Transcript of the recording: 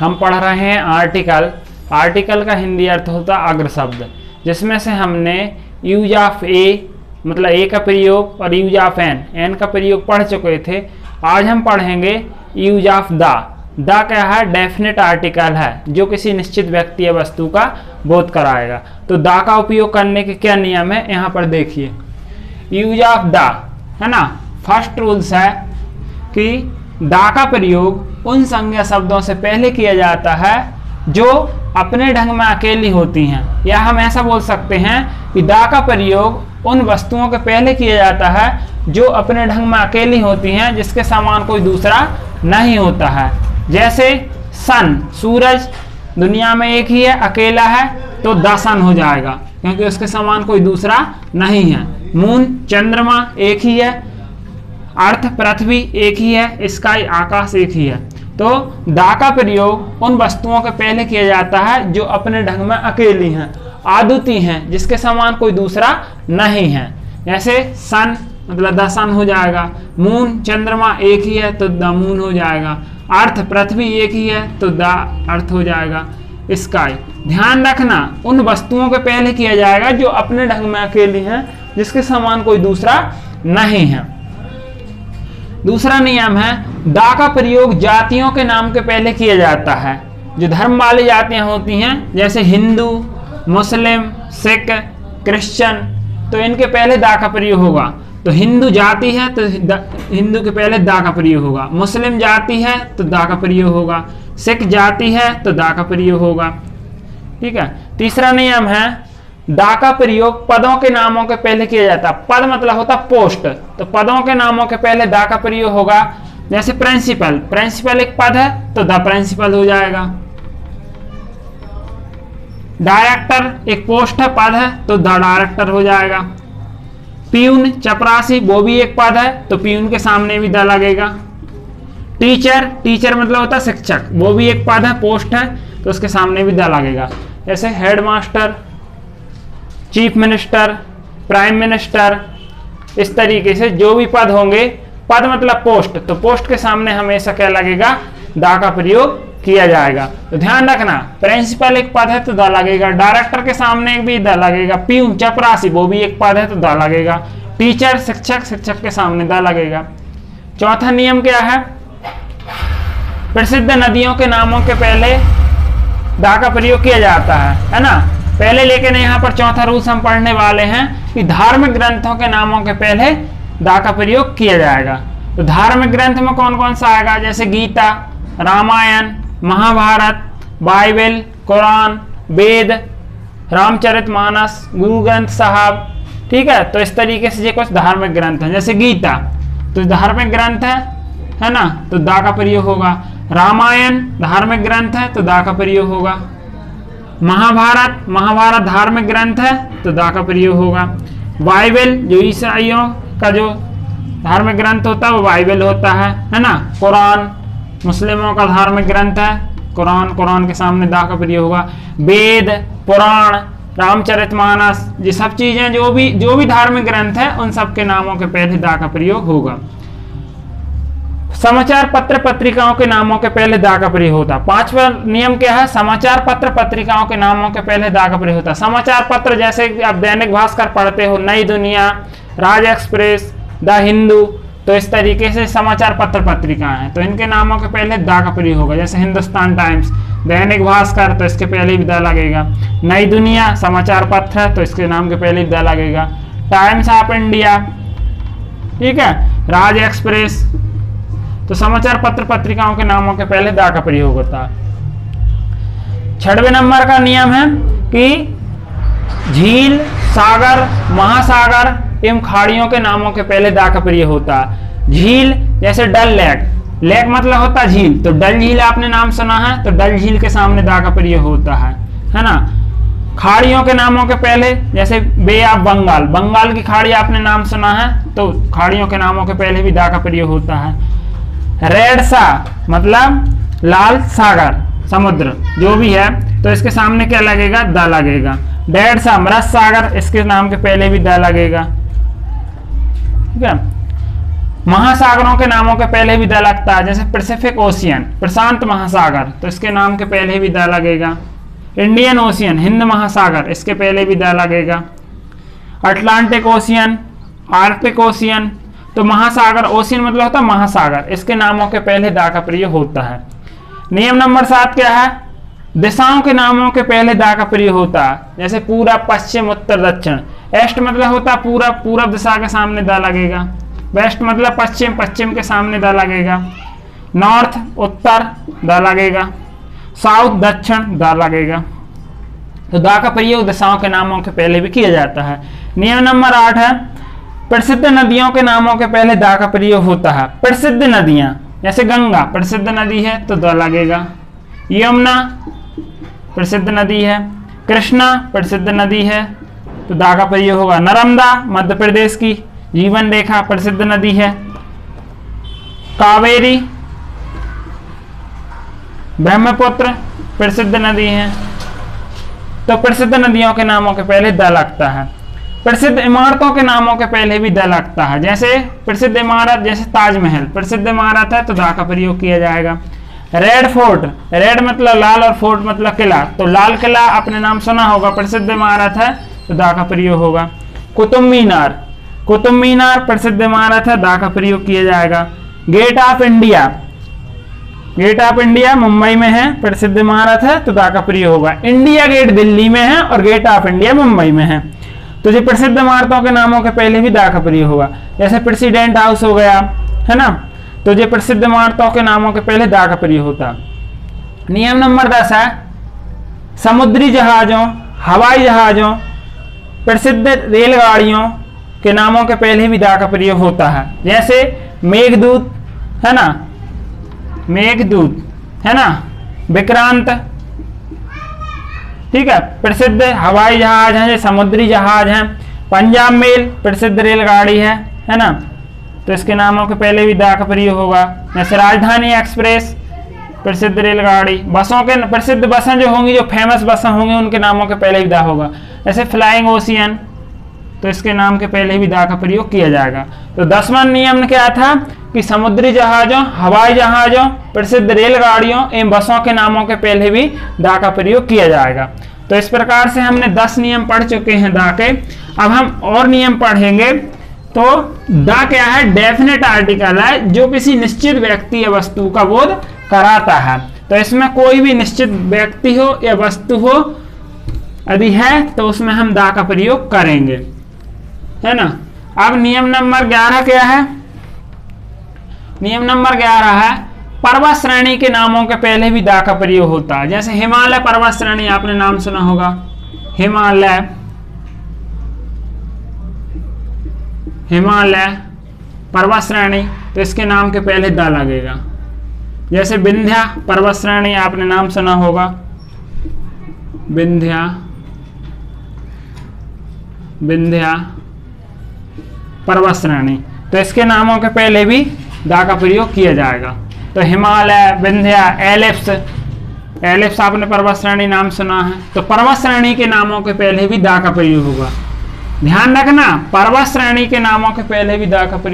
हम पढ़ रहे हैं आर्टिकल। आर्टिकल का हिंदी अर्थ होता है अग्र शब्द, जिसमें से हमने यूज ऑफ ए मतलब ए का प्रयोग और यूज ऑफ एन का प्रयोग पढ़ चुके थे। आज हम पढ़ेंगे यूज ऑफ द। द क्या है? डेफिनेट आर्टिकल है जो किसी निश्चित व्यक्ति या वस्तु का बोध कराएगा। तो द का उपयोग करने के क्या नियम है यहाँ पर देखिए। यूज ऑफ द है ना, फर्स्ट रूल्स है कि द का प्रयोग उन संज्ञा शब्दों से पहले किया जाता है जो अपने ढंग में अकेली होती हैं, या हम ऐसा बोल सकते हैं कि द का प्रयोग उन वस्तुओं के पहले किया जाता है जो अपने ढंग में अकेली होती हैं, जिसके समान कोई दूसरा नहीं होता है। जैसे सन, सूरज दुनिया में एक ही है, अकेला है, तो द सन हो जाएगा क्योंकि उसके समान कोई दूसरा नहीं है। मून, चंद्रमा एक ही है, अर्थ पृथ्वी एक ही है, स्काई आकाश एक ही है। तो द का प्रयोग उन वस्तुओं के पहले किया जाता है जो अपने ढंग में अकेली हैं, अद्वितीय हैं, जिसके समान कोई दूसरा नहीं है। जैसे सन मतलब द सन हो जाएगा, मून चंद्रमा एक ही है तो द मून हो जाएगा, अर्थ पृथ्वी एक ही है तो द अर्थ हो जाएगा, स्काई। ध्यान रखना उन वस्तुओं के पहले किया जाएगा जो अपने ढंग में अकेली हैं, जिसके समान कोई दूसरा नहीं है। दूसरा नियम है द का प्रयोग जातियों के नाम के पहले किया जाता है। जो धर्म वाली जातियां होती हैं जैसे हिंदू, मुस्लिम, सिख, क्रिश्चियन, तो इनके पहले द का प्रयोग होगा। तो हिंदू जाति है तो हिंदू के पहले द का प्रयोग होगा, मुस्लिम जाति है तो द का प्रयोग होगा, सिख जाति है तो द का प्रयोग होगा। ठीक है। तीसरा नियम है द का प्रयोग पदों के नामों के पहले किया जाता है। पद मतलब होता पोस्ट, तो पदों के नामों के पहले द का प्रयोग होगा। जैसे प्रिंसिपल, प्रिंसिपल एक पद है तो द प्रिंसिपल हो जाएगा। डायरेक्टर एक पोस्ट है, पद है, तो द डायरेक्टर हो जाएगा। प्यून, चपरासी, वो भी एक पद है तो प्यून के सामने भी द लगेगा। टीचर, टीचर मतलब होता है शिक्षक, वो भी एक पद है, पोस्ट है, तो उसके सामने भी द लगेगा। जैसे headmaster, chief minister, prime minister, इस तरीके से जो भी पद होंगे, पद मतलब पोस्ट, तो पोस्ट के सामने हमेशा क्या लगेगा? द का प्रयोग किया जाएगा। तो ध्यान रखना प्रिंसिपल एक पद है तो द लगेगा, डायरेक्टर के सामने भी द लगेगा, प्यून चपरासी वो भी एक पद है तो द लगेगा, टीचर शिक्षक, शिक्षक के सामने द लगेगा। चौथा नियम क्या है? प्रसिद्ध नदियों के नामों के पहले द का प्रयोग किया जाता है ना। पहले लेकिन यहाँ पर चौथा रूल्स हम पढ़ने वाले हैं कि धार्मिक ग्रंथों के नामों के पहले द का प्रयोग किया जाएगा। तो धार्मिक ग्रंथ में कौन कौन सा आएगा? जैसे गीता, रामायण, महाभारत, बाइबल, कुरान, वेद, रामचरितमानस, गुरु ग्रंथ साहब। ठीक है। तो इस तरीके से ये कुछ धार्मिक ग्रंथ हैं। जैसे गीता तो धार्मिक ग्रंथ है ना, तो द का प्रयोग होगा। रामायण धार्मिक ग्रंथ है तो द का प्रयोग होगा। महाभारत, महाभारत धार्मिक ग्रंथ है तो द का प्रयोग होगा। बाइबल जो ईसाइयों का जो धार्मिक ग्रंथ होता है वो बाइबल होता है ना। कुरान मुस्लिमों का धार्मिक ग्रंथ है, कुरान, कुरान के सामने द का प्रयोग होगा। वेद, पुराण, रामचरितमानस, ये सब चीजें जो भी धार्मिक ग्रंथ है उन सब के नामों के पहले द का प्रयोग होगा। समाचार पत्र पत्रिकाओं के नामों के पहले द का प्रयोग होता है। पांचवा नियम क्या है? समाचार पत्र पत्रिकाओं के नामों के पहले द का प्रयोग होता है। समाचार पत्र जैसे आप दैनिक भास्कर पढ़ते हो, नई दुनिया, राज एक्सप्रेस, द हिंदू, तो इस तरीके से समाचार पत्र पत्रिकाएं हैं तो इनके नामों के पहले द का प्रयोग होगा। जैसे हिंदुस्तान टाइम्स, दैनिक भास्कर, तो इसके पहले भी द लगेगा। नई दुनिया समाचार पत्र है तो इसके नाम के पहले भी द लगेगा। टाइम्स ऑफ इंडिया, ठीक है, राज एक्सप्रेस, तो समाचार पत्र पत्रिकाओं के नामों के पहले द का प्रयोग होता है। 6वें नंबर का नियम है कि झील, सागर, महासागर एवं खाड़ियों के नामों के पहले द का प्रयोग होता है। झील जैसे डल लेक, लेक मतलब होता है झील, तो डल झील आपने नाम सुना है तो डल झील के सामने द का प्रयोग होता है ना। खाड़ियों के नामों के पहले जैसे बे ऑफ बंगाल, बंगाल की खाड़ी आपने नाम सुना है तो खाड़ियों के नामों के पहले भी द का प्रयोग होता है। रेड सा मतलब लाल सागर, समुद्र जो भी है तो इसके सामने क्या लगेगा? द लगेगा। डेड सा मृत सागर, इसके नाम के पहले भी द लगेगा। ठीक है। महासागरों के नामों के पहले भी द लगता है, जैसे पैसिफिक ओशियन प्रशांत महासागर, तो इसके नाम के पहले भी द लगेगा। इंडियन ओशियन हिंद महासागर, इसके पहले भी द लगेगा। अटलांटिक ओशियन, आर्कटिक ओशियन, तो महासागर, ओशियन मतलब होता है महासागर, इसके नामों के पहले द का प्रयोग होता है। नियम नंबर 7 क्या है? दिशाओं के नामों के पहले द का प्रयोग होता है, जैसे पूरब, पश्चिम, उत्तर, दक्षिण। ईस्ट मतलब होता है पूरब, पूरब दिशा के सामने द लगेगा। वेस्ट मतलब पश्चिम, पश्चिम के सामने द लगेगा। नॉर्थ उत्तर, द लगेगा। साउथ दक्षिण, द लगेगा। तो द का प्रयोग दिशाओं के नामों के पहले भी किया जाता है। नियम नंबर 8 है, प्रसिद्ध नदियों के नामों के पहले द का प्रयोग होता है। प्रसिद्ध नदियां, जैसे गंगा प्रसिद्ध नदी है तो द लगेगा। यमुना प्रसिद्ध नदी है। कृष्णा प्रसिद्ध नदी है तो द का प्रयोग होगा। नर्मदा मध्य प्रदेश की जीवन रेखा प्रसिद्ध नदी है। कावेरी, ब्रह्मपुत्र प्रसिद्ध नदी है। तो प्रसिद्ध नदियों के नामों के पहले द लगता है। प्रसिद्ध इमारतों के नामों के पहले भी द लगता है, जैसे प्रसिद्ध इमारत, जैसे ताजमहल प्रसिद्ध इमारत है तो द का प्रयोग किया जाएगा। रेड फोर्ट, रेड मतलब लाल और फोर्ट मतलब किला, तो लाल किला अपने नाम सुना होगा, प्रसिद्ध इमारत है तो द का प्रयोग होगा। कुतुब मीनार, कुतुब मीनार प्रसिद्ध इमारत है, द का प्रयोग किया जाएगा। Gate of India, gate of India Mumbai में है, प्रसिद्ध इमारत है तो द का प्रयोग होगा। इंडिया गेट दिल्ली में है और गेट ऑफ इंडिया मुंबई में है, तो ये प्रसिद्ध इमारतों के नामों के पहले भी द का प्रयोग होगा। जैसे प्रेसिडेंट हाउस हो गया, है ना, तो ये प्रसिद्ध इमारतों के नामों के पहले द का प्रयोग होता। नियम नंबर 10 है, समुद्री जहाजों, हवाई जहाजों, प्रसिद्ध रेलगाड़ियों के नामों के पहले भी द का प्रयोग होता है, जैसे मेघदूत, है ना, मेघदूत, है ना, विक्रांत, ठीक है, प्रसिद्ध हवाई जहाज हैं, समुद्री जहाज हैं। पंजाब मेल प्रसिद्ध रेलगाड़ी है ना, तो इसके नामों के पहले भी द का प्रयोग होगा। जैसे राजधानी एक्सप्रेस प्रसिद्ध रेलगाड़ी। बसों के प्रसिद्ध बसें जो होंगी, जो फेमस बसें होंगी, उनके नामों के पहले भी द होगा। जैसे फ्लाइंग ओशियन, तो इसके नाम के पहले भी द का प्रयोग किया जाएगा। तो 10वां नियम क्या था कि समुद्री जहाजों, हवाई जहाजों, प्रसिद्ध रेलगाड़ियों एवं बसों के नामों के पहले भी द का प्रयोग किया जाएगा। तो इस प्रकार से हमने 10 नियम पढ़ चुके हैं द के। अब हम और नियम पढ़ेंगे। तो द क्या है? डेफिनेट आर्टिकल है जो किसी निश्चित व्यक्ति या वस्तु का बोध कराता है। तो इसमें कोई भी निश्चित व्यक्ति हो या वस्तु हो यदि है तो उसमें हम द का प्रयोग करेंगे, है ना। अब नियम नंबर 11 क्या है? नियम नंबर 11 है, पर्वत श्रेणी के नामों के पहले भी द का प्रयोग होता है। जैसे हिमालय पर्वत श्रेणी, आपने नाम सुना होगा, हिमालय, हिमालय पर्वत श्रेणी, तो इसके नाम के पहले द लगेगा। जैसे विंध्या पर्वत श्रेणी, आपने नाम सुना होगा, विंध्या, विंध्या पर्वत श्रेणी, तो इसके नामों के पहले भी द का प्रयोग किया जाएगा। तो हिमालय, विंध्या, एलिप्स, एलिप्स आपने पर्वत श्रेणी नाम सुना है, तो पर्वत श्रेणी के नामों के पहले भी द का प्रयोग होगा। ध्यान रखना, पर्वत श्रेणी के नामों के पहले भी द का प्रयोग